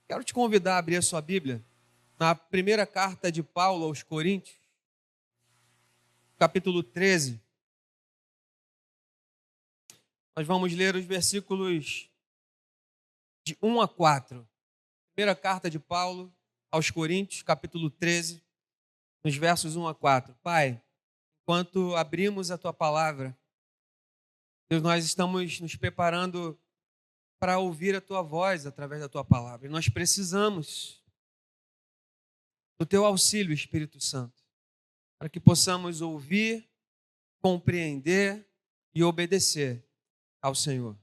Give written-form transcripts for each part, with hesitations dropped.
Quero te convidar a abrir a sua Bíblia na primeira carta de Paulo aos Coríntios, capítulo 13. Nós vamos ler os versículos de 1 a 4. Primeira carta de Paulo aos Coríntios, capítulo 13, nos versos 1 a 4. Pai, enquanto abrimos a Tua palavra, Deus, nós estamos nos preparando para ouvir a Tua voz através da Tua palavra. E nós precisamos do Teu auxílio, Espírito Santo, para que possamos ouvir, compreender e obedecer ao Senhor.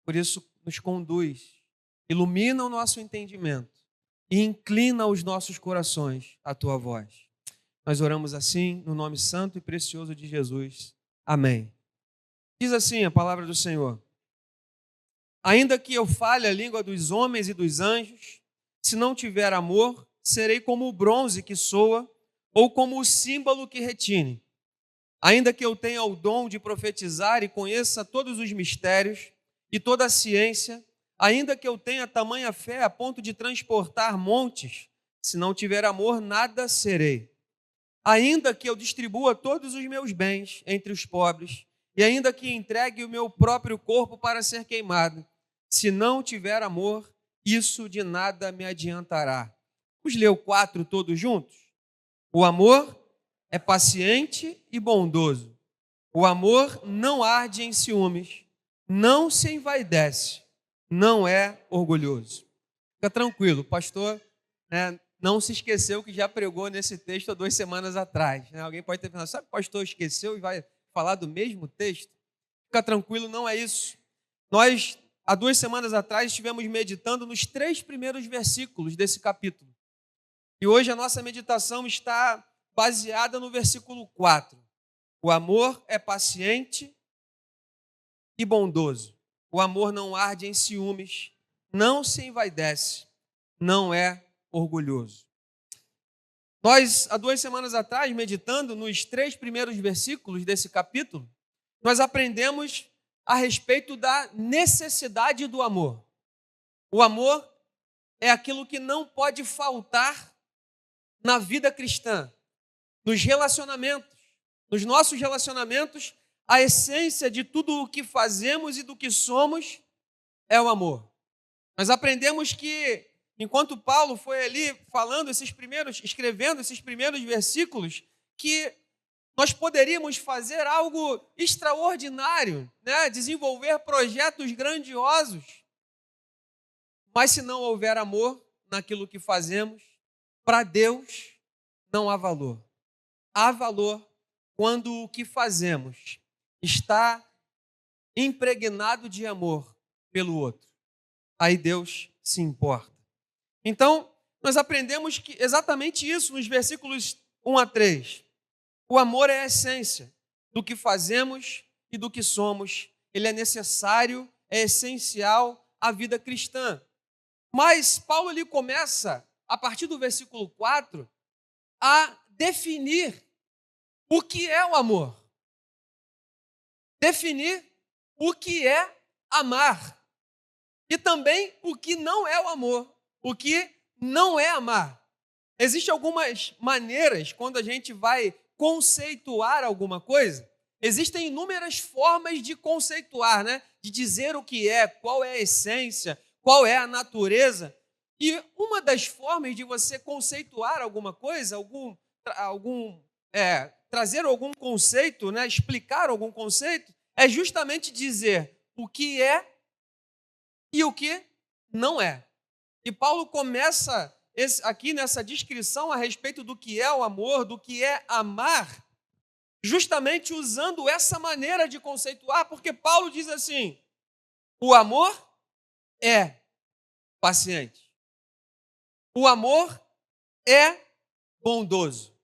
Por isso, nos conduz, ilumina o nosso entendimento e inclina os nossos corações à Tua voz. Nós oramos assim, no nome santo e precioso de Jesus. Amém. Diz assim a palavra do Senhor: ainda que eu fale a língua dos homens e dos anjos, se não tiver amor, serei como o bronze que soa ou como o símbolo que retine. Ainda que eu tenha o dom de profetizar e conheça todos os mistérios e toda a ciência, ainda que eu tenha tamanha fé a ponto de transportar montes, se não tiver amor, nada serei. Ainda que eu distribua todos os meus bens entre os pobres, e ainda que entregue o meu próprio corpo para ser queimado, se não tiver amor, isso de nada me adiantará. Vamos ler o 4 todos juntos? O amor é paciente e bondoso. O amor não arde em ciúmes, não se envaidece, não é orgulhoso. Fica tranquilo, o pastor não se esqueceu que já pregou nesse texto há 2 semanas atrás. Alguém pode ter pensado, sabe que o pastor esqueceu e vai falar do mesmo texto? Fica tranquilo, não é isso. Nós, há 2 semanas atrás, estivemos meditando nos 3 primeiros versículos desse capítulo. E hoje a nossa meditação está baseada no versículo 4. O amor é paciente e bondoso. O amor não arde em ciúmes, não se envaidece, não é orgulhoso. Nós, há 2 semanas atrás, meditando nos 3 primeiros versículos desse capítulo, nós aprendemos a respeito da necessidade do amor. O amor é aquilo que não pode faltar na vida cristã, nos relacionamentos. Nos nossos relacionamentos, a essência de tudo o que fazemos e do que somos é o amor. Nós aprendemos que, enquanto Paulo foi ali escrevendo esses primeiros versículos, que nós poderíamos fazer algo extraordinário, desenvolver projetos grandiosos, mas se não houver amor naquilo que fazemos, para Deus não há valor. Há valor quando o que fazemos está impregnado de amor pelo outro. Aí Deus se importa. Então, nós aprendemos que exatamente isso nos versículos 1 a 3. O amor é a essência do que fazemos e do que somos. Ele é necessário, é essencial à vida cristã. Mas Paulo ali começa, a partir do versículo 4, a definir o que é o amor. Definir o que é amar. E também o que não é o amor, o que não é amar. Existem algumas maneiras, quando a gente vai conceituar alguma coisa, existem inúmeras formas de conceituar, de dizer o que é, qual é a essência, qual é a natureza. E uma das formas de você conceituar alguma coisa, trazer algum conceito, explicar algum conceito, é justamente dizer o que é e o que não é. E Paulo começa aqui nessa descrição a respeito do que é o amor, do que é amar, justamente usando essa maneira de conceituar, porque Paulo diz assim: o amor é paciente. O amor é bondoso.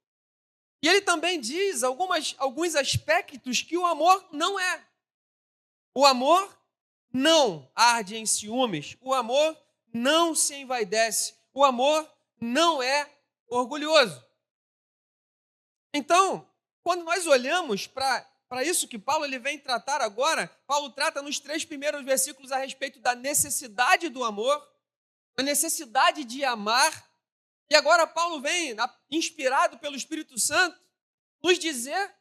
E ele também diz alguns aspectos que o amor não é. O amor não arde em ciúmes. O amor não se envaidece. O amor não é orgulhoso. Então, quando nós olhamos para isso que Paulo ele vem tratar agora, Paulo trata nos 3 primeiros versículos a respeito da necessidade do amor. a necessidade de amar. E agora Paulo vem, inspirado pelo Espírito Santo, nos dizer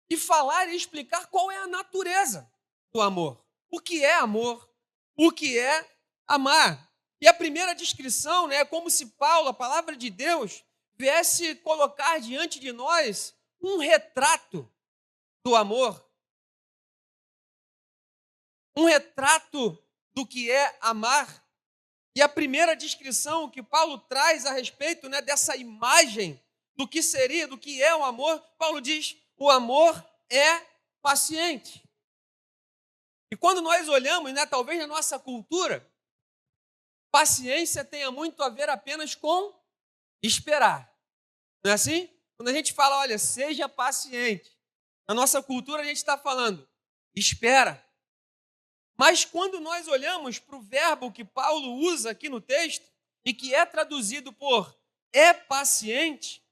e falar e explicar qual é a natureza do amor. O que é amor? O que é amar? E a primeira descrição, é como se Paulo, a palavra de Deus, viesse colocar diante de nós um retrato do amor. Um retrato do que é amar. E a primeira descrição que Paulo traz a respeito, dessa imagem do que seria, do que é o amor, Paulo diz: o amor é paciente. E quando nós olhamos, talvez na nossa cultura, paciência tenha muito a ver apenas com esperar. Não é assim? Quando a gente fala, olha, seja paciente, na nossa cultura a gente está falando, espera. Mas quando nós olhamos para o verbo que Paulo usa aqui no texto, e que é traduzido por é paciente,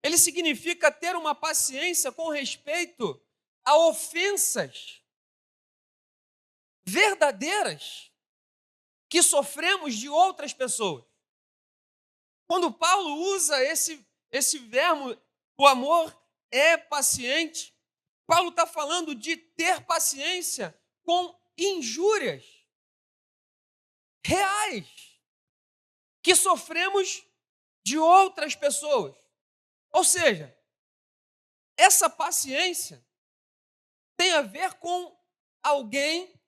ele significa ter uma paciência com respeito a ofensas verdadeiras que sofremos de outras pessoas. Quando Paulo usa esse verbo, o amor é paciente, Paulo está falando de ter paciência com injúrias reais que sofremos de outras pessoas. Ou seja, essa paciência tem a ver com alguém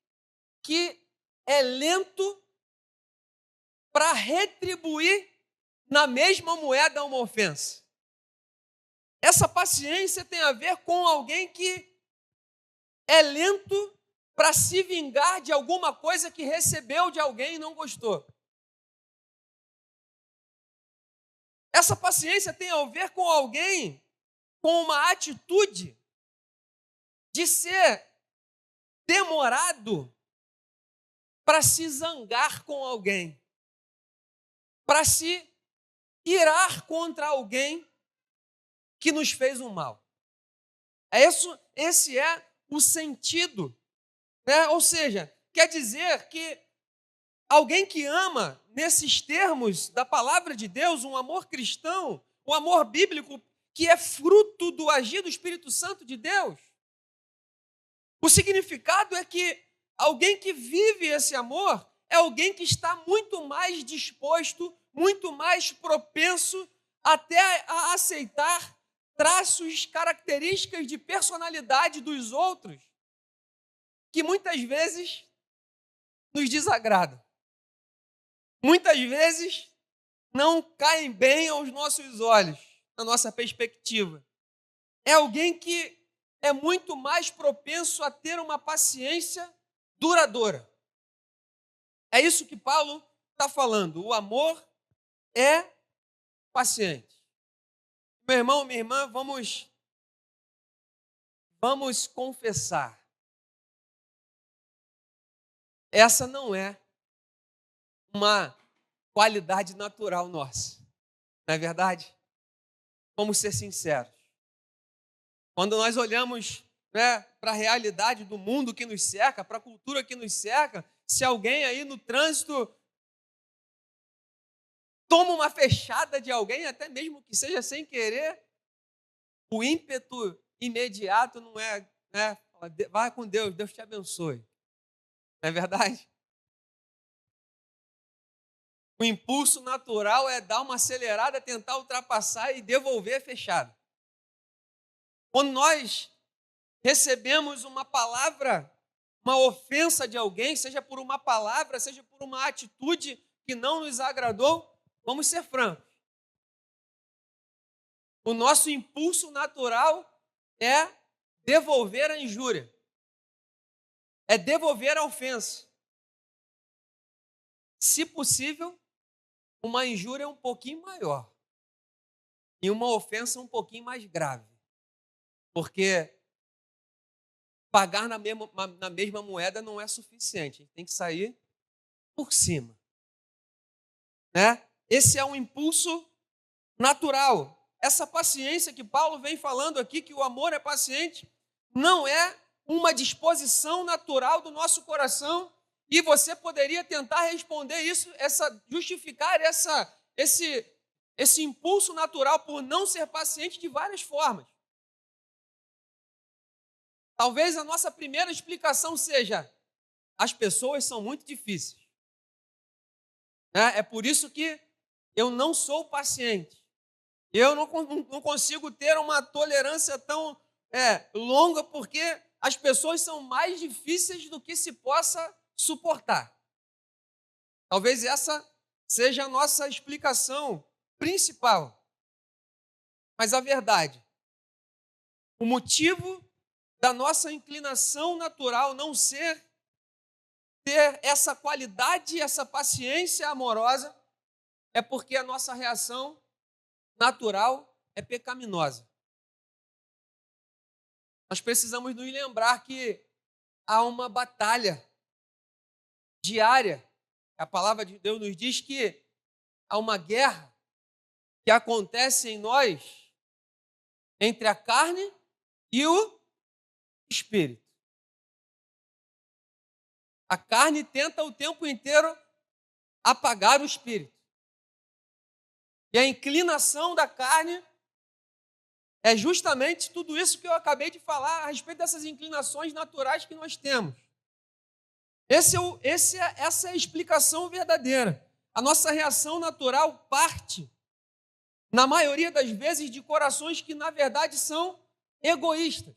que é lento para retribuir na mesma moeda uma ofensa. Essa paciência tem a ver com alguém que é lento para se vingar de alguma coisa que recebeu de alguém e não gostou. Essa paciência tem a ver com alguém com uma atitude de ser demorado para se zangar com alguém, para se irar contra alguém que nos fez um mal. Esse é o sentido. Ou seja, quer dizer que alguém que ama, nesses termos da palavra de Deus, um amor cristão, um amor bíblico, que é fruto do agir do Espírito Santo de Deus. O significado é que alguém que vive esse amor é alguém que está muito mais disposto, muito mais propenso até a aceitar traços, características de personalidade dos outros, que muitas vezes nos desagradam. Muitas vezes não caem bem aos nossos olhos, na nossa perspectiva. É alguém que é muito mais propenso a ter uma paciência duradoura. É isso que Paulo está falando. O amor é paciente. Meu irmão, minha irmã, vamos confessar. Essa não é uma qualidade natural nossa. Não é verdade? Vamos ser sinceros. Quando nós olhamos para a realidade do mundo que nos cerca, para a cultura que nos cerca, se alguém aí no trânsito toma uma fechada de alguém, até mesmo que seja sem querer, o ímpeto imediato não é, vai com Deus, Deus te abençoe. Não é verdade? O impulso natural é dar uma acelerada, tentar ultrapassar e devolver a fechada. Quando nós recebemos uma palavra, uma ofensa de alguém, seja por uma palavra, seja por uma atitude que não nos agradou, vamos ser francos. O nosso impulso natural é devolver a injúria, é devolver a ofensa. Se possível, uma injúria um pouquinho maior e uma ofensa um pouquinho mais grave. Porque pagar na mesma moeda não é suficiente. A gente tem que sair por cima. Esse é um impulso natural. Essa paciência que Paulo vem falando aqui, que o amor é paciente, não é uma disposição natural do nosso coração E você poderia tentar responder isso, justificar esse impulso natural por não ser paciente de várias formas. Talvez a nossa primeira explicação seja: as pessoas são muito difíceis. É por isso que eu não sou paciente. Eu não consigo ter uma tolerância tão longa, porque as pessoas são mais difíceis do que se possa suportar. Talvez essa seja a nossa explicação principal. Mas a verdade, o motivo da nossa inclinação natural não ter essa qualidade, essa paciência amorosa, é porque a nossa reação natural é pecaminosa. Nós precisamos nos lembrar que há uma batalha diária. A palavra de Deus nos diz que há uma guerra que acontece em nós entre a carne e o espírito. A carne tenta o tempo inteiro apagar o espírito. E a inclinação da carne é justamente tudo isso que eu acabei de falar a respeito dessas inclinações naturais que nós temos. Essa é a explicação verdadeira. A nossa reação natural parte, na maioria das vezes, de corações que, na verdade, são egoístas.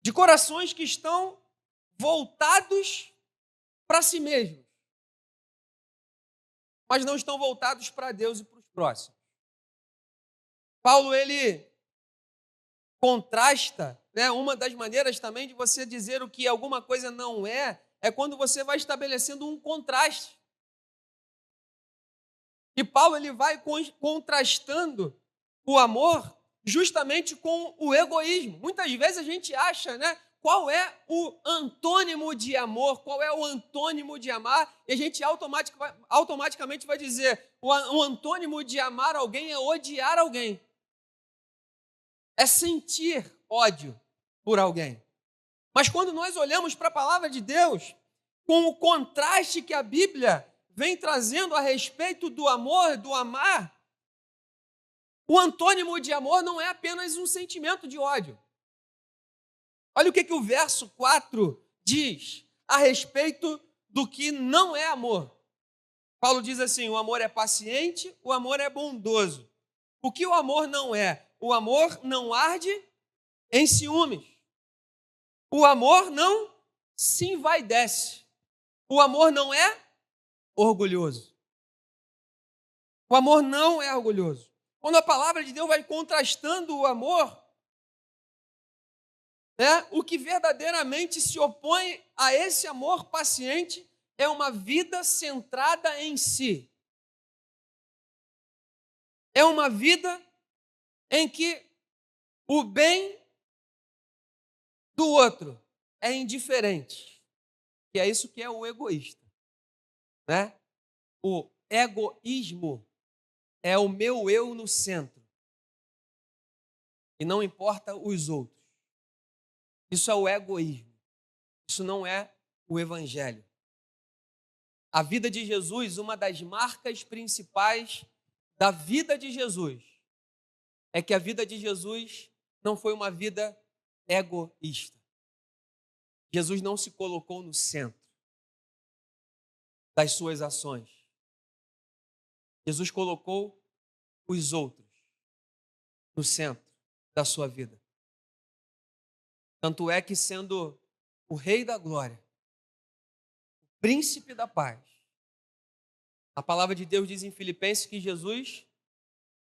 De corações que estão voltados para si mesmos, mas não estão voltados para Deus e para os próximos. Paulo, ele contrasta, uma das maneiras também de você dizer o que alguma coisa não é quando você vai estabelecendo um contraste. E Paulo, ele vai contrastando o amor justamente com o egoísmo. Muitas vezes a gente acha, qual é o antônimo de amor, qual é o antônimo de amar, e a gente automaticamente vai dizer: o antônimo de amar alguém é odiar alguém. É sentir ódio por alguém. Mas quando nós olhamos para a palavra de Deus, com o contraste que a Bíblia vem trazendo a respeito do amor, do amar, o antônimo de amor não é apenas um sentimento de ódio. Olha o que o verso 4 diz a respeito do que não é amor. Paulo diz assim: o amor é paciente, o amor é bondoso. O que o amor não é? O amor não arde em ciúmes. O amor não se envaidece. O amor não é orgulhoso. O amor não é orgulhoso. Quando a palavra de Deus vai contrastando o amor, o que verdadeiramente se opõe a esse amor paciente é uma vida centrada em si. É uma vida em que o bem do outro é indiferente. Que é isso que é o egoísta. O egoísmo é o meu eu no centro. E não importa os outros. Isso é o egoísmo. Isso não é o evangelho. A vida de Jesus, uma das marcas principais da vida de Jesus, é que a vida de Jesus não foi uma vida egoísta. Jesus não se colocou no centro das suas ações. Jesus colocou os outros no centro da sua vida. Tanto é que, sendo o Rei da Glória, o Príncipe da Paz, a palavra de Deus diz em Filipenses que Jesus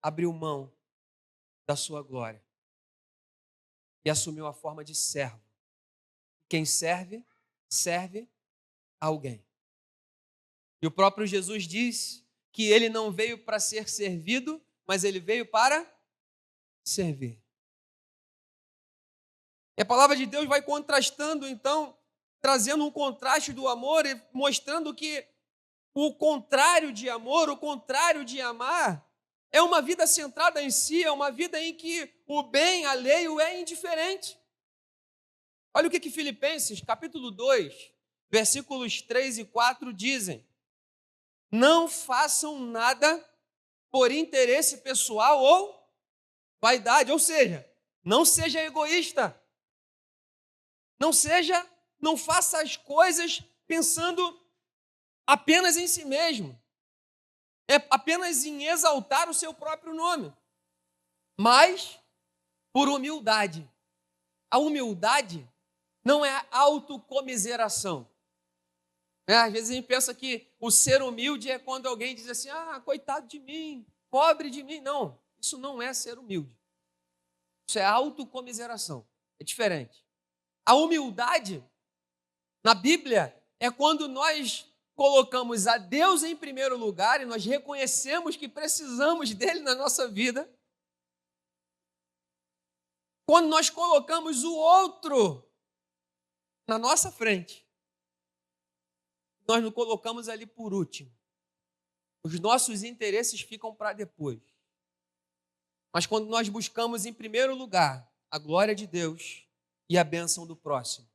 abriu mão da sua glória e assumiu a forma de servo. Quem serve, serve a alguém. E o próprio Jesus diz que ele não veio para ser servido, mas ele veio para servir. E a palavra de Deus vai contrastando, então, trazendo um contraste do amor e mostrando que o contrário de amor, o contrário de amar, é uma vida centrada em si, é uma vida em que o bem alheio é indiferente. Olha o que Filipenses, capítulo 2, versículos 3 e 4 dizem. Não façam nada por interesse pessoal ou vaidade. Ou seja, não seja egoísta. Não faça as coisas pensando apenas em si mesmo. É apenas em exaltar o seu próprio nome. Mas por humildade. A humildade não é autocomiseração. Às vezes a gente pensa que o ser humilde é quando alguém diz assim, coitado de mim, pobre de mim. Não, isso não é ser humilde. Isso é autocomiseração. É diferente. A humildade, na Bíblia, é quando nós colocamos a Deus em primeiro lugar e nós reconhecemos que precisamos dele na nossa vida. Quando nós colocamos o outro na nossa frente, nós nos colocamos ali por último. Os nossos interesses ficam para depois. Mas quando nós buscamos em primeiro lugar a glória de Deus e a bênção do próximo.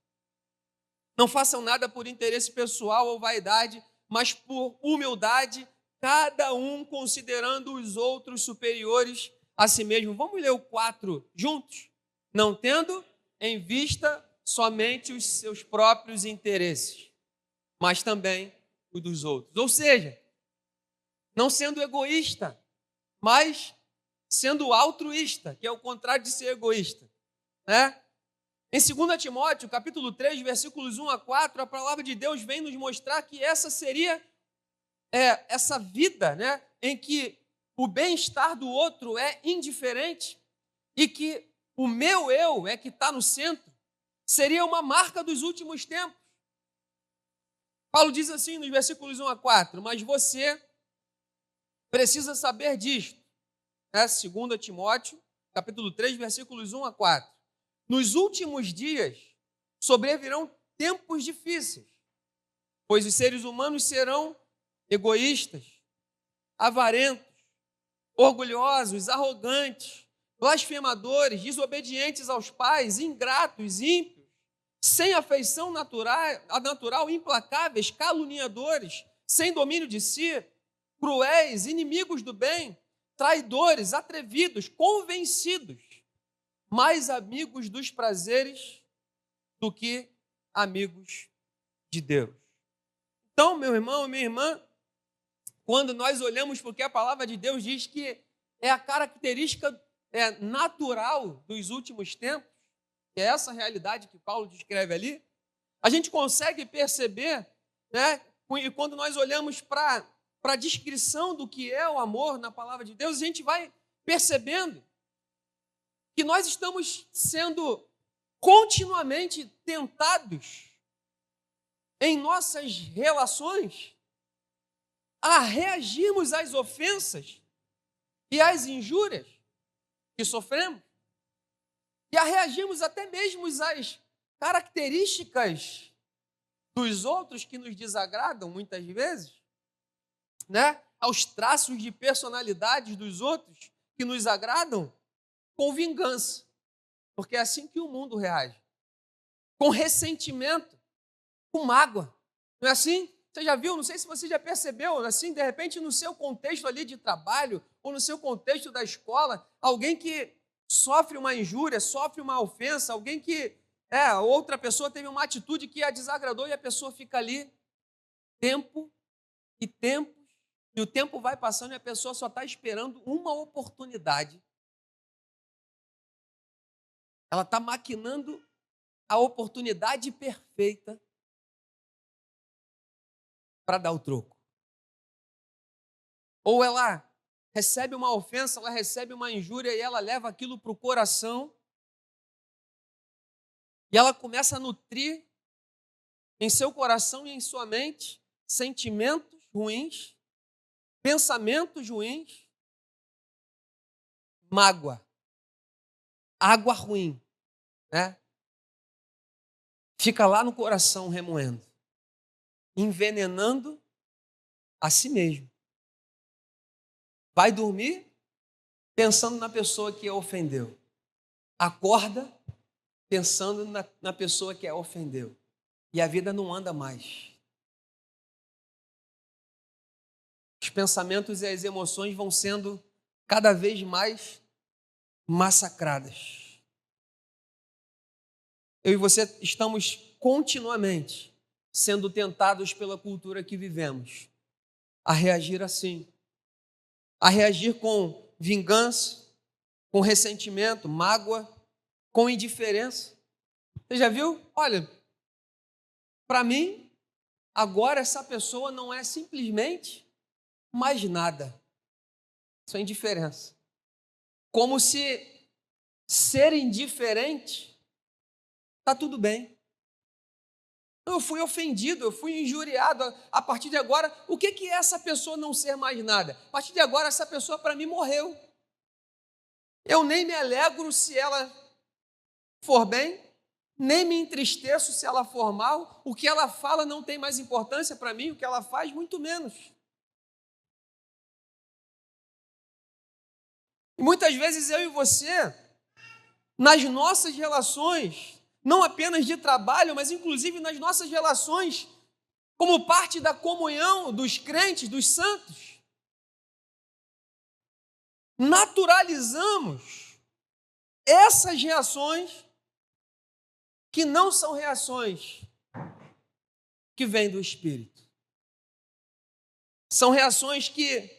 Não façam nada por interesse pessoal ou vaidade, mas por humildade, cada um considerando os outros superiores a si mesmo. Vamos ler o 4 juntos? Não tendo em vista somente os seus próprios interesses, mas também os dos outros. Ou seja, não sendo egoísta, mas sendo altruísta, que é o contrário de ser egoísta, né? Em 2 Timóteo, capítulo 3, versículos 1 a 4, a palavra de Deus vem nos mostrar que essa seria essa vida, né, em que o bem-estar do outro é indiferente e que o meu eu é que está no centro, seria uma marca dos últimos tempos. Paulo diz assim nos versículos 1 a 4, mas você precisa saber disto, né? 2 Timóteo, capítulo 3, versículos 1 a 4. Nos últimos dias sobrevirão tempos difíceis, pois os seres humanos serão egoístas, avarentos, orgulhosos, arrogantes, blasfemadores, desobedientes aos pais, ingratos, ímpios, sem afeição natural, implacáveis, caluniadores, sem domínio de si, cruéis, inimigos do bem, traidores, atrevidos, convencidos, mais amigos dos prazeres do que amigos de Deus. Então, meu irmão e minha irmã, quando nós olhamos porque a palavra de Deus diz que é a característica natural dos últimos tempos, que é essa realidade que Paulo descreve ali, a gente consegue perceber, né, e quando nós olhamos para a descrição do que é o amor na palavra de Deus, a gente vai percebendo que nós estamos sendo continuamente tentados em nossas relações a reagirmos às ofensas e às injúrias que sofremos e a reagirmos até mesmo às características dos outros que nos desagradam muitas vezes, né? Aos traços de personalidade dos outros que nos agradam, com vingança, porque é assim que o mundo reage, com ressentimento, com mágoa, não é assim? Você já viu, não sei se você já percebeu, assim, de repente no seu contexto ali de trabalho, ou no seu contexto da escola, alguém que sofre uma injúria, sofre uma ofensa, alguém que, outra pessoa teve uma atitude que a desagradou e a pessoa fica ali, tempo e tempo, e o tempo vai passando e a pessoa só está esperando uma oportunidade. Ela está maquinando a oportunidade perfeita para dar o troco. Ou ela recebe uma ofensa, ela recebe uma injúria e ela leva aquilo para o coração e ela começa a nutrir em seu coração e em sua mente sentimentos ruins, pensamentos ruins, mágoa, água ruim, né? Fica lá no coração remoendo, envenenando a si mesmo. Vai dormir pensando na pessoa que a ofendeu. Acorda pensando na pessoa que a ofendeu. E a vida não anda mais. Os pensamentos e as emoções vão sendo cada vez mais massacradas. Eu e você estamos continuamente sendo tentados pela cultura que vivemos a reagir assim, a reagir com vingança, com ressentimento, mágoa, com indiferença. Você já viu? Olha, para mim, agora essa pessoa não é simplesmente mais nada. Isso é indiferença. Como se ser indiferente está tudo bem. Eu fui ofendido, eu fui injuriado. A partir de agora, o que é essa pessoa não ser mais nada? A partir de agora, essa pessoa para mim morreu. Eu nem me alegro se ela for bem, nem me entristeço se ela for mal. O que ela fala não tem mais importância para mim, o que ela faz, muito menos. E muitas vezes eu e você, nas nossas relações, não apenas de trabalho, mas inclusive nas nossas relações, como parte da comunhão dos crentes, dos santos, naturalizamos essas reações que não são reações que vêm do Espírito. São reações que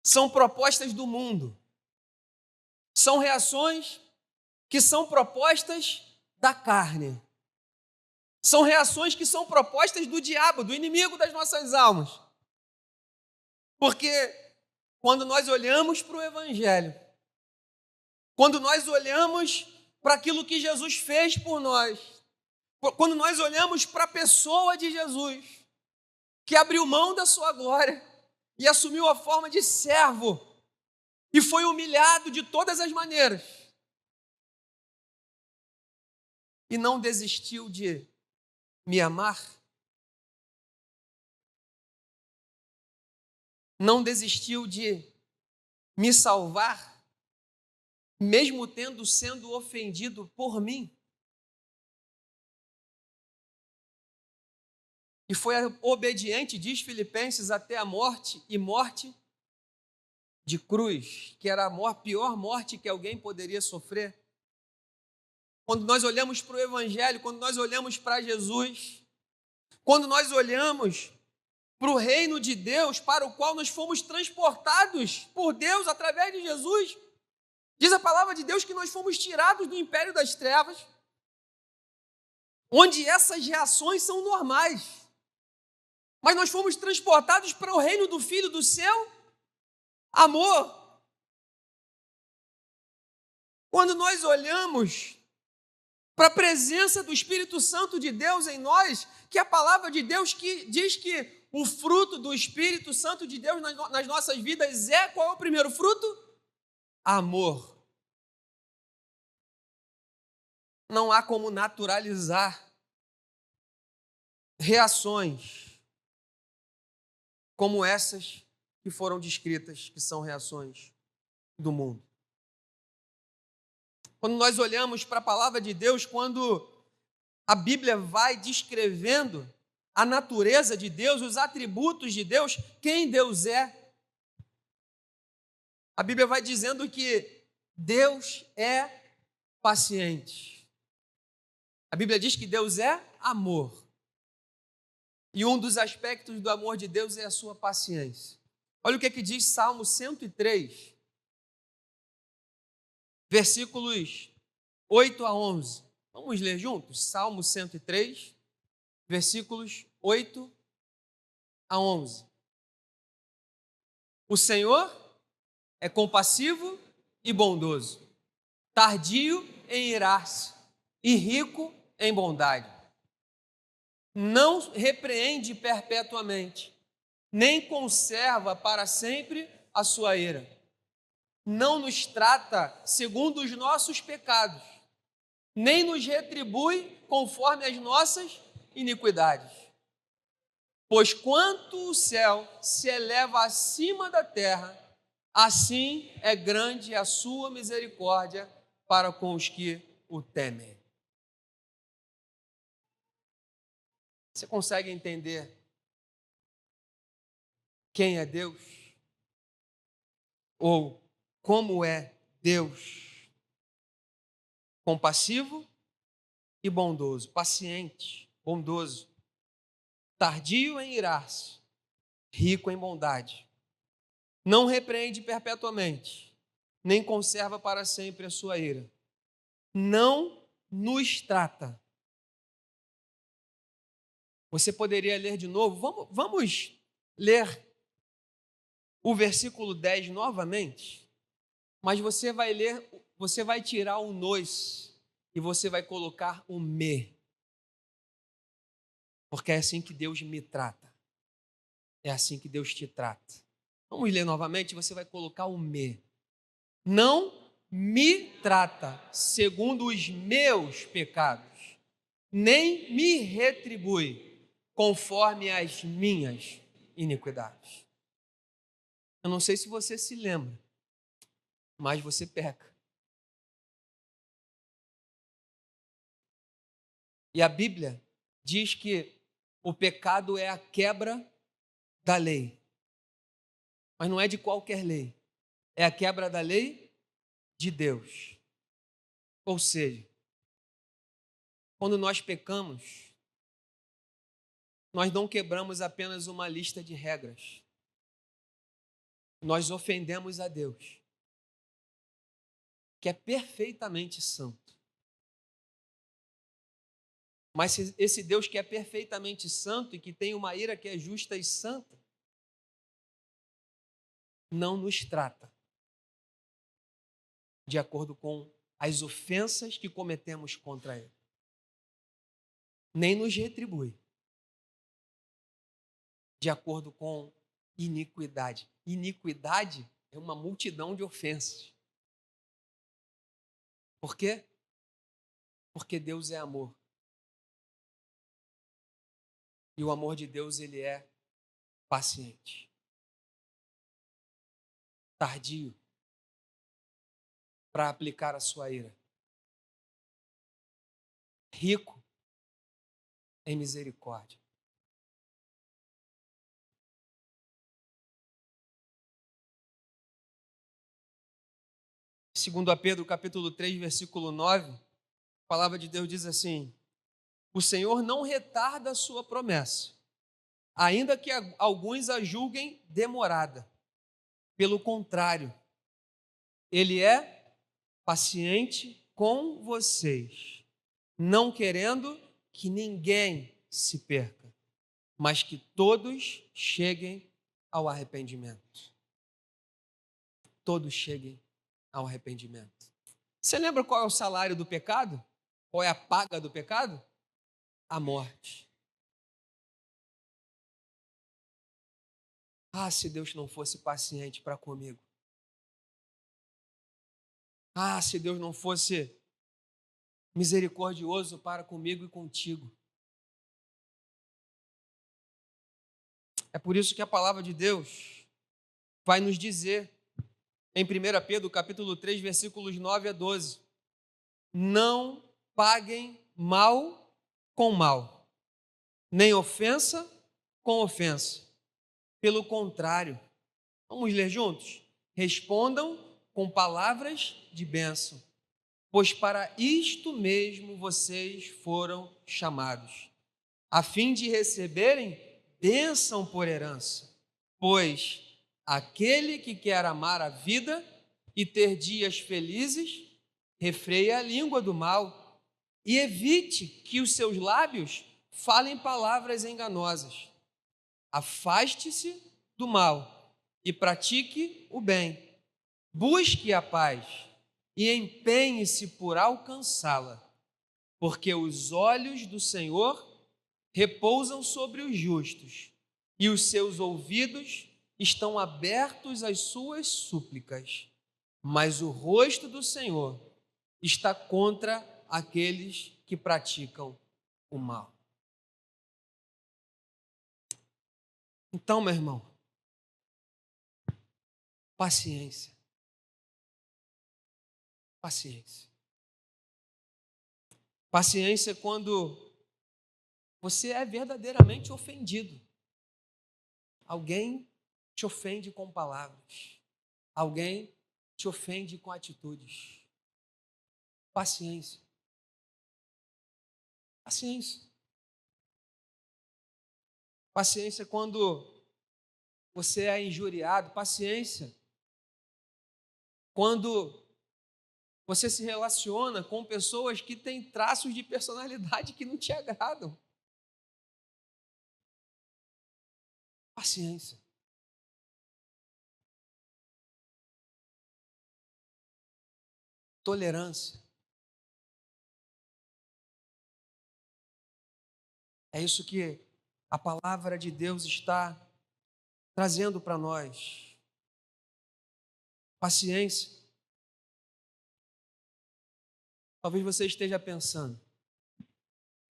são propostas do mundo. São reações que são propostas da carne. São reações que são propostas do diabo, do inimigo das nossas almas. Porque quando nós olhamos para o Evangelho, quando nós olhamos para aquilo que Jesus fez por nós, quando nós olhamos para a pessoa de Jesus, que abriu mão da sua glória e assumiu a forma de servo e foi humilhado de todas as maneiras, e não desistiu de me amar, não desistiu de me salvar, mesmo sendo ofendido por mim. E foi obediente, diz Filipenses, até a morte, e morte de cruz, que era a pior morte que alguém poderia sofrer. Quando nós olhamos para o Evangelho, quando nós olhamos para Jesus, quando nós olhamos para o reino de Deus, para o qual nós fomos transportados por Deus através de Jesus, diz a palavra de Deus que nós fomos tirados do império das trevas, onde essas reações são normais, mas nós fomos transportados para o reino do Filho do seu amor. Quando nós olhamos para a presença do Espírito Santo de Deus em nós, que a palavra de Deus que diz que o fruto do Espírito Santo de Deus nas nossas vidas é, qual é o primeiro fruto? Amor. Não há como naturalizar reações como essas que foram descritas, que são reações do mundo. Quando nós olhamos para a palavra de Deus, quando a Bíblia vai descrevendo a natureza de Deus, os atributos de Deus, quem Deus é, a Bíblia vai dizendo que Deus é paciente. A Bíblia diz que Deus é amor. E um dos aspectos do amor de Deus é a sua paciência. Olha o que diz Salmo 103, versículos 8 a 11. Vamos ler juntos? Salmo 103, versículos 8 a 11. O Senhor é compassivo e bondoso, tardio em irar-se e rico em bondade. Não repreende perpetuamente, nem conserva para sempre a sua ira. Não nos trata segundo os nossos pecados, nem nos retribui conforme as nossas iniquidades. Pois quanto o céu se eleva acima da terra, assim é grande a sua misericórdia para com os que o temem. Você consegue entender quem é Deus? Ou como é Deus? Compassivo e bondoso, paciente, bondoso, tardio em irar-se, rico em bondade. Não repreende perpetuamente, nem conserva para sempre a sua ira. Não nos trata. Você poderia ler de novo? Vamos ler o versículo 10 novamente, mas você vai ler, você vai tirar o nos e você vai colocar o me, porque é assim que Deus me trata, é assim que Deus te trata. Vamos ler novamente, você vai colocar o me. Não me trata segundo os meus pecados, nem me retribui conforme as minhas iniquidades. Eu não sei se você se lembra, mas você peca. E a Bíblia diz que o pecado é a quebra da lei. Mas não é de qualquer lei. É a quebra da lei de Deus. Ou seja, quando nós pecamos, nós não quebramos apenas uma lista de regras. Nós ofendemos a Deus, que é perfeitamente santo. Mas esse Deus que é perfeitamente santo e que tem uma ira que é justa e santa, não nos trata de acordo com as ofensas que cometemos contra Ele. Nem nos retribui de acordo com iniquidade. Iniquidade é uma multidão de ofensas. Por quê? Porque Deus é amor. E o amor de Deus, ele é paciente, tardio para aplicar a sua ira, rico em misericórdia. Segundo a Pedro, capítulo 3, versículo 9, a palavra de Deus diz assim: o Senhor não retarda a sua promessa, ainda que alguns a julguem demorada. Pelo contrário, Ele é paciente com vocês, não querendo que ninguém se perca, mas que todos cheguem ao arrependimento. Todos cheguem ao arrependimento. Você lembra qual é o salário do pecado? Qual é a paga do pecado? A morte. Ah, se Deus não fosse paciente para comigo. Ah, se Deus não fosse misericordioso para comigo e contigo. É por isso que a palavra de Deus vai nos dizer, em 1 Pedro, capítulo 3, versículos 9 a 12, não paguem mal com mal, nem ofensa com ofensa. Pelo contrário, vamos ler juntos? Respondam com palavras de bênção, pois para isto mesmo vocês foram chamados, a fim de receberem bênção por herança. Pois aquele que quer amar a vida e ter dias felizes, refreie a língua do mal e evite que os seus lábios falem palavras enganosas. Afaste-se do mal e pratique o bem. Busque a paz e empenhe-se por alcançá-la, porque os olhos do Senhor repousam sobre os justos e os seus ouvidos estão abertos às suas súplicas, mas o rosto do Senhor está contra aqueles que praticam o mal. Então, meu irmão, paciência. Paciência. Paciência é quando você é verdadeiramente ofendido. Alguém te ofende com palavras. Alguém te ofende com atitudes. Paciência. Paciência. Paciência é quando você é injuriado. Paciência quando você se relaciona com pessoas que têm traços de personalidade que não te agradam. Paciência. Tolerância. É isso que a palavra de Deus está trazendo para nós. Paciência. Talvez você esteja pensando,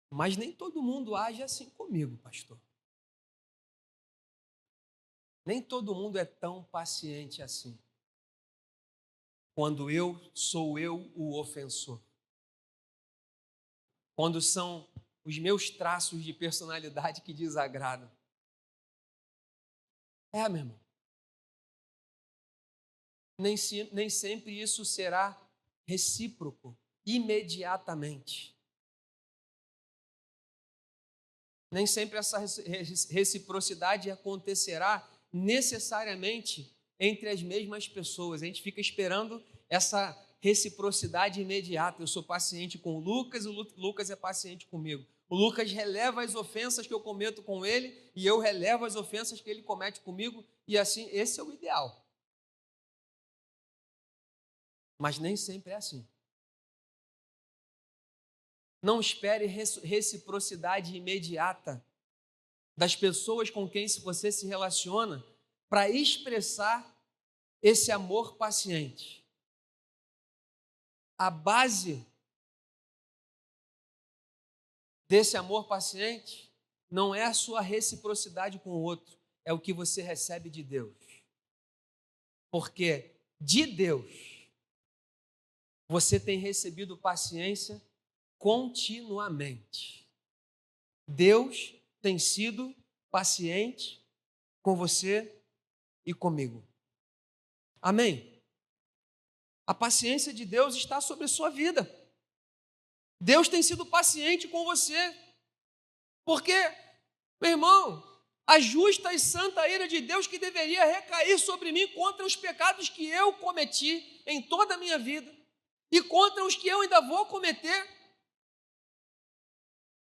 mas nem todo mundo age assim comigo, pastor. Nem todo mundo é tão paciente assim. Quando sou eu o ofensor. Quando são os meus traços de personalidade que desagradam. Meu irmão. Nem sempre isso será recíproco, imediatamente. Nem sempre essa reciprocidade acontecerá necessariamente entre as mesmas pessoas. A gente fica esperando essa reciprocidade imediata. Eu sou paciente com o Lucas, o Lucas é paciente comigo. O Lucas releva as ofensas que eu cometo com ele e eu relevo as ofensas que ele comete comigo. E assim, esse é o ideal. Mas nem sempre é assim. Não espere reciprocidade imediata das pessoas com quem você se relaciona para expressar esse amor paciente. A base desse amor paciente não é a sua reciprocidade com o outro, é o que você recebe de Deus. Porque de Deus você tem recebido paciência continuamente. Deus tem sido paciente com você e comigo. Amém? A paciência de Deus está sobre a sua vida. Deus tem sido paciente com você. Porque, meu irmão, a justa e santa ira de Deus que deveria recair sobre mim contra os pecados que eu cometi em toda a minha vida e contra os que eu ainda vou cometer,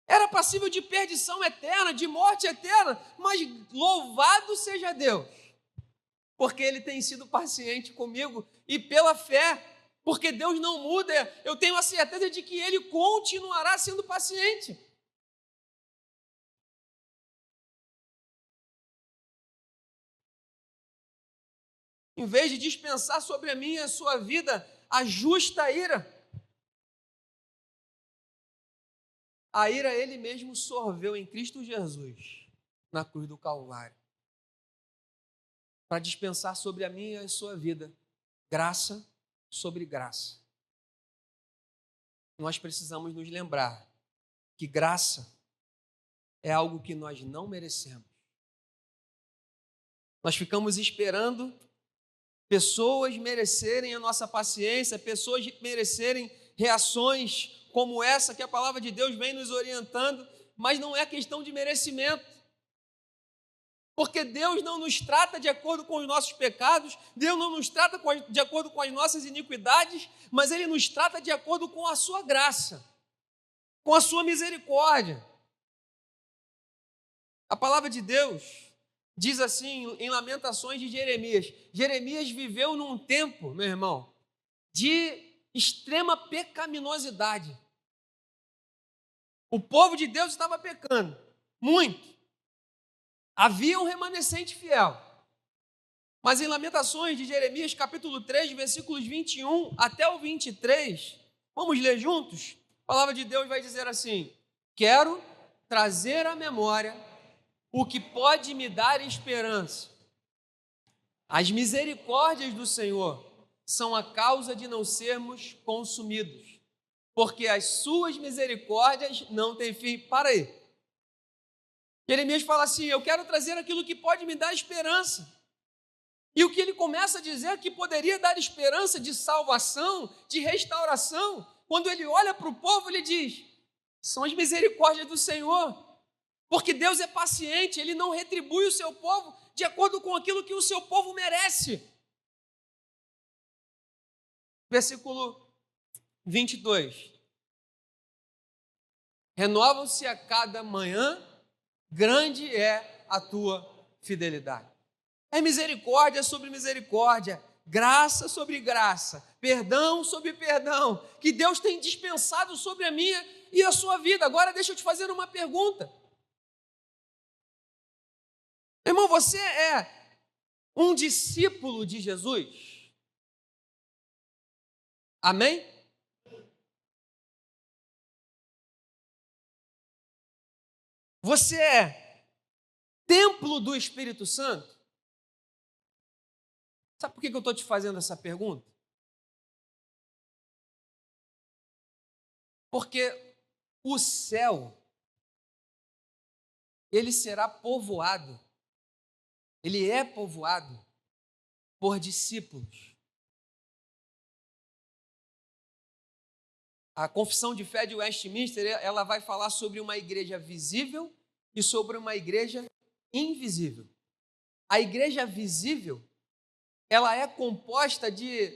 era passível de perdição eterna, de morte eterna, mas louvado seja Deus, porque Ele tem sido paciente comigo e pela fé, porque Deus não muda, eu tenho a certeza de que Ele continuará sendo paciente. Em vez de dispensar sobre a minha e a sua vida a justa ira, a ira Ele mesmo sorveu em Cristo Jesus, na cruz do Calvário, para dispensar sobre a minha e a sua vida graça sobre graça. Nós precisamos nos lembrar que graça é algo que nós não merecemos. Nós ficamos esperando pessoas merecerem a nossa paciência, pessoas merecerem reações como essa que a palavra de Deus vem nos orientando, mas não é questão de merecimento. Porque Deus não nos trata de acordo com os nossos pecados, Deus não nos trata de acordo com as nossas iniquidades, mas Ele nos trata de acordo com a sua graça, com a sua misericórdia. A palavra de Deus diz assim em Lamentações de Jeremias. Jeremias viveu num tempo, meu irmão, de extrema pecaminosidade. O povo de Deus estava pecando, muito. Havia um remanescente fiel. Mas em Lamentações de Jeremias, capítulo 3, versículos 21 até o 23, vamos ler juntos? A palavra de Deus vai dizer assim: quero trazer à memória o que pode me dar esperança. As misericórdias do Senhor são a causa de não sermos consumidos. porque as suas misericórdias não têm fim. Para aí. Jeremias fala assim: eu quero trazer aquilo que pode me dar esperança. E o que ele começa a dizer que poderia dar esperança de salvação, de restauração, quando ele olha para o povo, ele diz: são as misericórdias do Senhor. Porque Deus é paciente, Ele não retribui o seu povo de acordo com aquilo que o seu povo merece. Versículo 22. Renovam-se a cada manhã, grande é a tua fidelidade. É misericórdia sobre misericórdia, graça sobre graça, perdão sobre perdão, que Deus tem dispensado sobre a minha e a sua vida. Agora deixa eu te fazer uma pergunta. Irmão, você é um discípulo de Jesus? Amém? Você é templo do Espírito Santo? Sabe por que eu estou te fazendo essa pergunta? Porque o céu, ele será povoado, ele é povoado por discípulos. A Confissão de Fé de Westminster, ela vai falar sobre uma igreja visível e sobre uma igreja invisível. A igreja visível, ela é composta de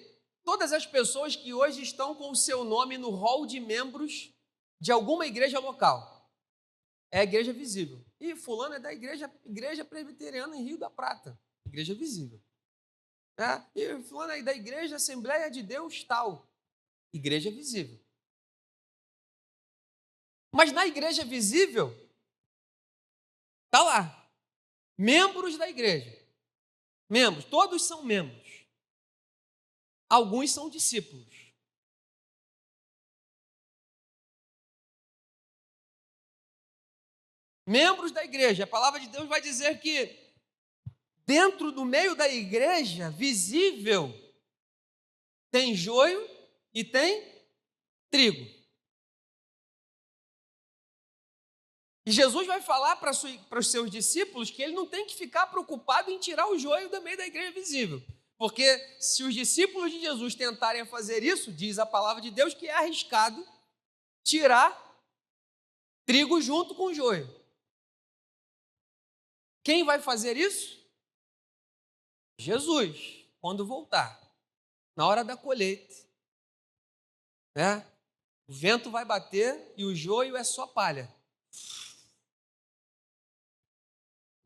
todas as pessoas que hoje estão com o seu nome no hall de membros de alguma igreja local. É a igreja visível. E fulano é da igreja presbiteriana em Rio da Prata, igreja visível. E fulano é da igreja Assembleia de Deus tal, igreja visível. Mas na igreja visível, está lá, membros da igreja. Membros, todos são membros. Alguns são discípulos. Membros da igreja. A palavra de Deus vai dizer que dentro do meio da igreja, visível, tem joio e tem trigo. E Jesus vai falar para os seus discípulos que ele não tem que ficar preocupado em tirar o joio do meio da igreja visível. Porque se os discípulos de Jesus tentarem fazer isso, diz a palavra de Deus que é arriscado tirar trigo junto com o joio. Quem vai fazer isso? Jesus, quando voltar, na hora da colheita. O vento vai bater e o joio é só palha.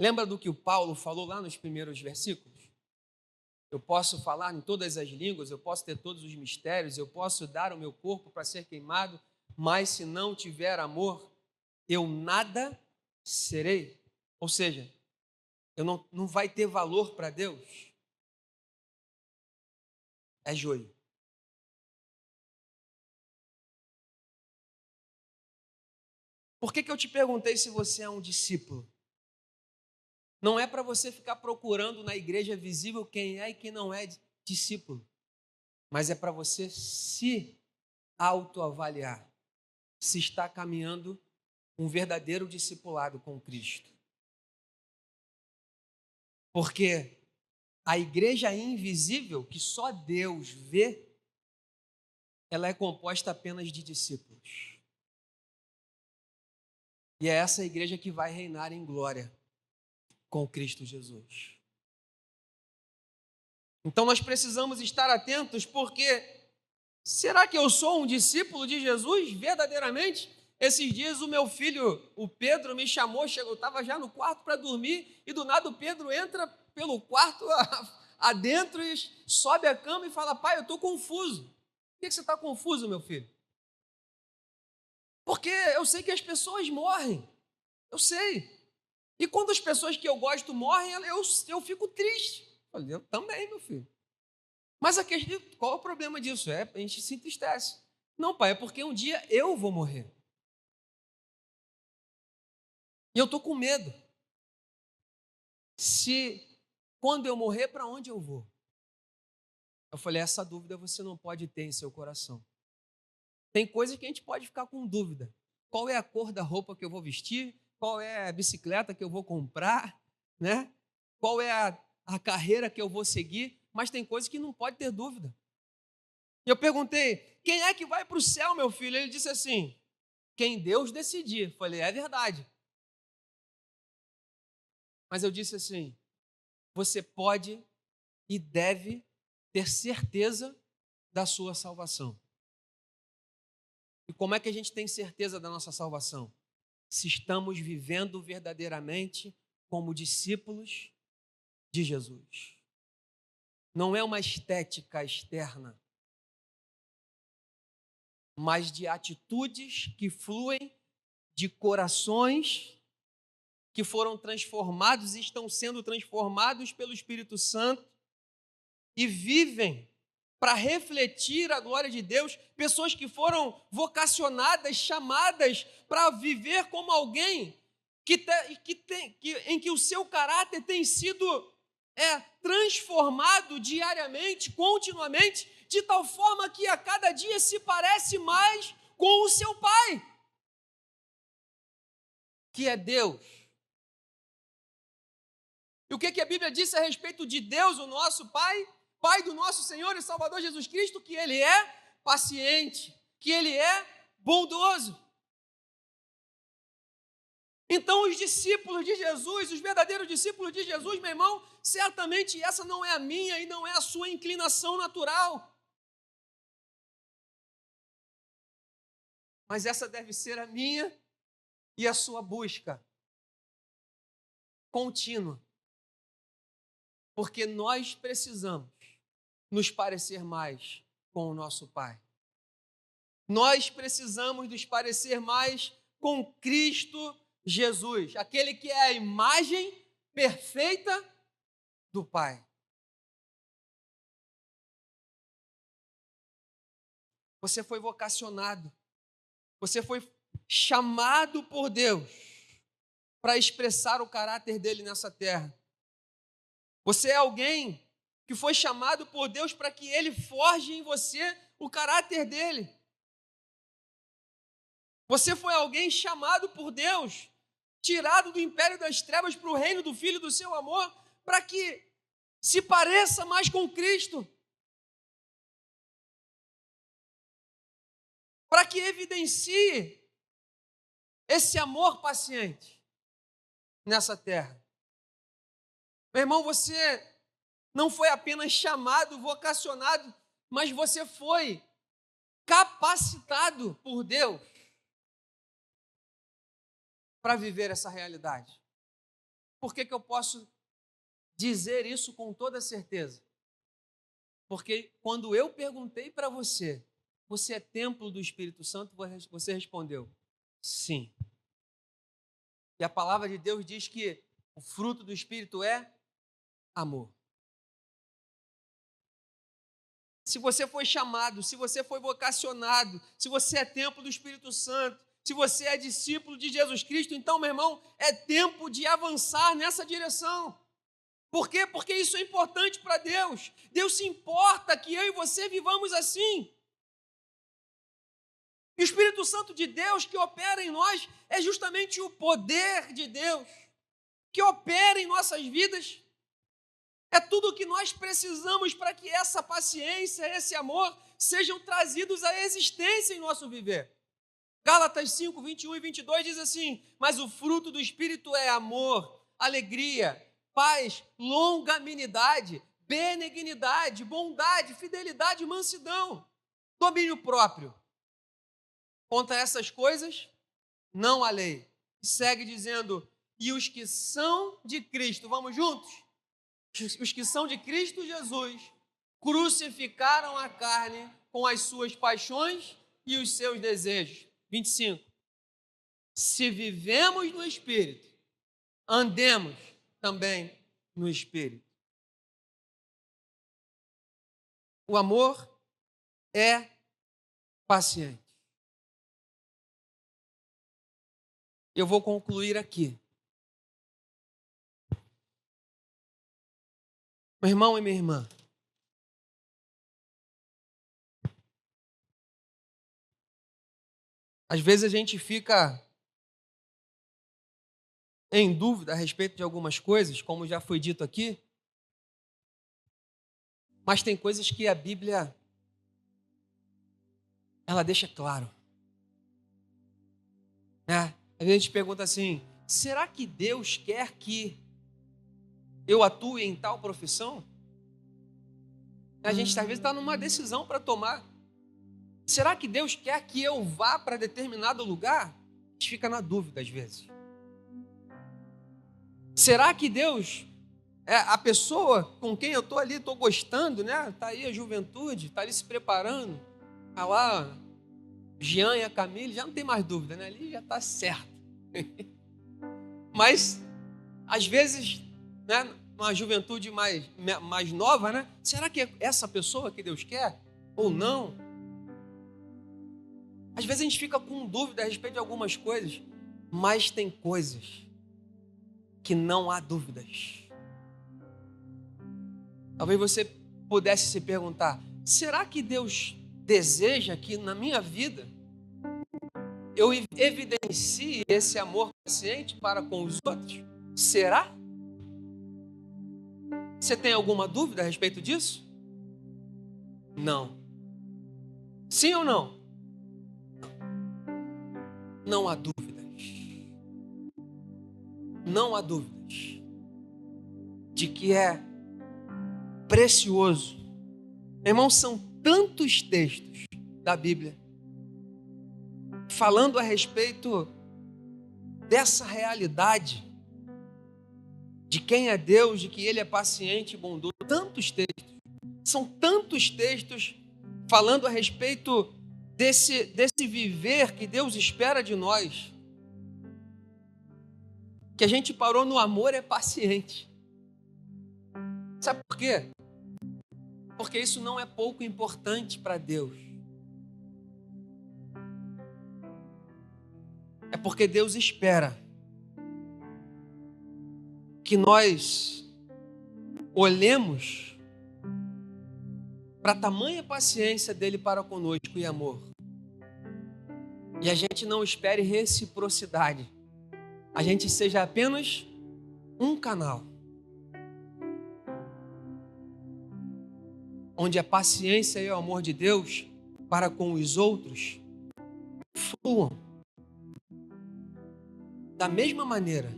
Lembra do que o Paulo falou lá nos primeiros versículos? Eu posso falar em todas as línguas, eu posso ter todos os mistérios, eu posso dar o meu corpo para ser queimado, mas se não tiver amor, eu nada serei. Ou seja, eu não vai ter valor para Deus. É joio. Por que eu te perguntei se você é um discípulo? Não é para você ficar procurando na igreja visível quem é e quem não é discípulo, mas é para você se autoavaliar, se está caminhando um verdadeiro discipulado com Cristo. Porque a igreja invisível, que só Deus vê, ela é composta apenas de discípulos. E é essa igreja que vai reinar em glória com Cristo Jesus. Então nós precisamos estar atentos, porque será que eu sou um discípulo de Jesus verdadeiramente? Esses dias o meu filho, o Pedro, me chamou, eu estava já no quarto para dormir, e do nada o Pedro entra pelo quarto adentro e sobe a cama e fala: pai, eu estou confuso. Por que você está confuso, meu filho? Porque eu sei que as pessoas morrem, eu sei. E quando as pessoas que eu gosto morrem, eu fico triste. Eu também, meu filho. Mas a questão, qual é o problema disso? A gente se entristece. Não, pai, é porque um dia eu vou morrer. E eu estou com medo. Quando eu morrer, para onde eu vou? Eu falei, essa dúvida você não pode ter em seu coração. Tem coisas que a gente pode ficar com dúvida. Qual é a cor da roupa que eu vou vestir? Qual é a bicicleta que eu vou comprar? Né? Qual é a carreira que eu vou seguir? Mas tem coisas que não pode ter dúvida. E eu perguntei, quem é que vai para o céu, meu filho? Ele disse assim, quem Deus decidir. Eu falei, é verdade. Mas eu disse assim, você pode e deve ter certeza da sua salvação. E como é que a gente tem certeza da nossa salvação? Se estamos vivendo verdadeiramente como discípulos de Jesus. Não é uma estética externa, mas de atitudes que fluem de corações que foram transformados e estão sendo transformados pelo Espírito Santo e vivem para refletir a glória de Deus, pessoas que foram vocacionadas, chamadas para viver como alguém em que o seu caráter tem sido transformado diariamente, continuamente, de tal forma que a cada dia se parece mais com o seu Pai, que é Deus. E o que a Bíblia diz a respeito de Deus, o nosso Pai, Pai do nosso Senhor e Salvador Jesus Cristo? Que Ele é paciente, que Ele é bondoso. Então, os discípulos de Jesus, os verdadeiros discípulos de Jesus, meu irmão, certamente essa não é a minha e não é a sua inclinação natural. Mas essa deve ser a minha e a sua busca contínua. Porque nós precisamos nos parecer mais com o nosso Pai. Nós precisamos nos parecer mais com Cristo Jesus, aquele que é a imagem perfeita do Pai. Você foi vocacionado, você foi chamado por Deus para expressar o caráter dele nessa terra. Você é alguém que foi chamado por Deus para que ele forje em você o caráter dele. Você foi alguém chamado por Deus, tirado do império das trevas para o reino do Filho do seu amor, para que se pareça mais com Cristo, para que evidencie esse amor paciente nessa terra. Meu irmão, você não foi apenas chamado, vocacionado, mas você foi capacitado por Deus para viver essa realidade. Por que eu posso dizer isso com toda certeza? Porque quando eu perguntei para você, você é templo do Espírito Santo, você respondeu, sim. E a palavra de Deus diz que o fruto do Espírito é amor. Se você foi chamado, se você foi vocacionado, se você é templo do Espírito Santo, se você é discípulo de Jesus Cristo, então, meu irmão, é tempo de avançar nessa direção. Por quê? Porque isso é importante para Deus. Deus se importa que eu e você vivamos assim. E o Espírito Santo de Deus que opera em nós é justamente o poder de Deus que opera em nossas vidas. É tudo o que nós precisamos para que essa paciência, esse amor, sejam trazidos à existência em nosso viver. Gálatas 5, 21 e 22 diz assim, mas o fruto do Espírito é amor, alegria, paz, longanimidade, benignidade, bondade, fidelidade, mansidão, domínio próprio. Contra essas coisas, não há lei. Segue dizendo, e os que são de Cristo, vamos juntos? Os que são de Cristo Jesus crucificaram a carne com as suas paixões e os seus desejos. 25. Se vivemos no Espírito, andemos também no Espírito. O amor é paciente. Eu vou concluir aqui. Meu irmão e minha irmã, Às vezes a gente fica em dúvida a respeito de algumas coisas, como já foi dito aqui, mas tem coisas que a Bíblia ela deixa claro, né? A gente pergunta assim: será que Deus quer que eu atue em tal profissão? A gente às vezes está numa decisão para tomar. Será que Deus quer que eu vá para determinado lugar? A gente fica na dúvida às vezes. Será que Deus, a pessoa com quem eu estou ali, estou gostando, né? Está aí a juventude, está ali se preparando. Está lá, Jean e a Camille, já não tem mais dúvida, né? Ali já está certo. Mas, às vezes, né, uma juventude mais nova, né? Será que é essa pessoa que Deus quer? Ou não? Às vezes a gente fica com dúvida a respeito de algumas coisas, mas tem coisas que não há dúvidas. Talvez você pudesse se perguntar: será que Deus deseja que na minha vida eu evidencie esse amor paciente para com os outros? Será? Você tem alguma dúvida a respeito disso? Não. Sim ou não? Não há dúvidas. Não há dúvidas de que é precioso. Irmãos, são tantos textos da Bíblia falando a respeito dessa realidade de quem é Deus, de que Ele é paciente e bondoso. Tantos textos. São tantos textos falando a respeito desse viver que Deus espera de nós, que a gente parou no amor é paciente. Sabe por quê? Porque isso não é pouco importante para Deus. É porque Deus espera que nós olhemos para a tamanha paciência dele para conosco e amor. E a gente não espere reciprocidade. A gente seja apenas um canal onde a paciência e o amor de Deus para com os outros fluam da mesma maneira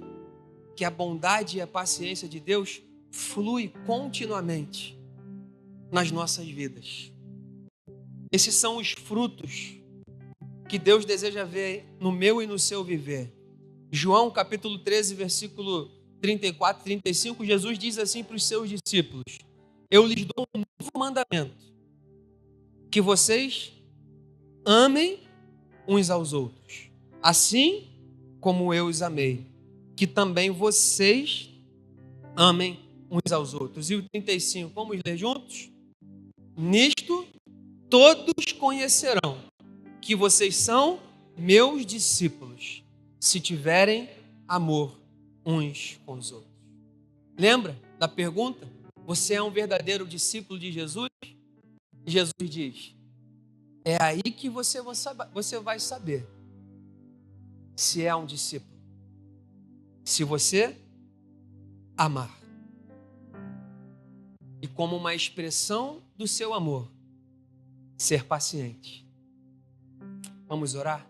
que a bondade e a paciência de Deus flui continuamente nas nossas vidas. Esses são os frutos que Deus deseja ver no meu e no seu viver. João capítulo 13, versículo 34 e 35, Jesus diz assim para os seus discípulos: eu lhes dou um novo mandamento, que vocês amem uns aos outros, assim como eu os amei, que também vocês amem uns aos outros. E o 35, vamos ler juntos? Nisto todos conhecerão que vocês são meus discípulos, se tiverem amor uns com os outros. Lembra da pergunta? Você é um verdadeiro discípulo de Jesus? Jesus diz: é aí que você vai saber se é um discípulo. Se você amar. E como uma expressão do seu amor, ser paciente. Vamos orar?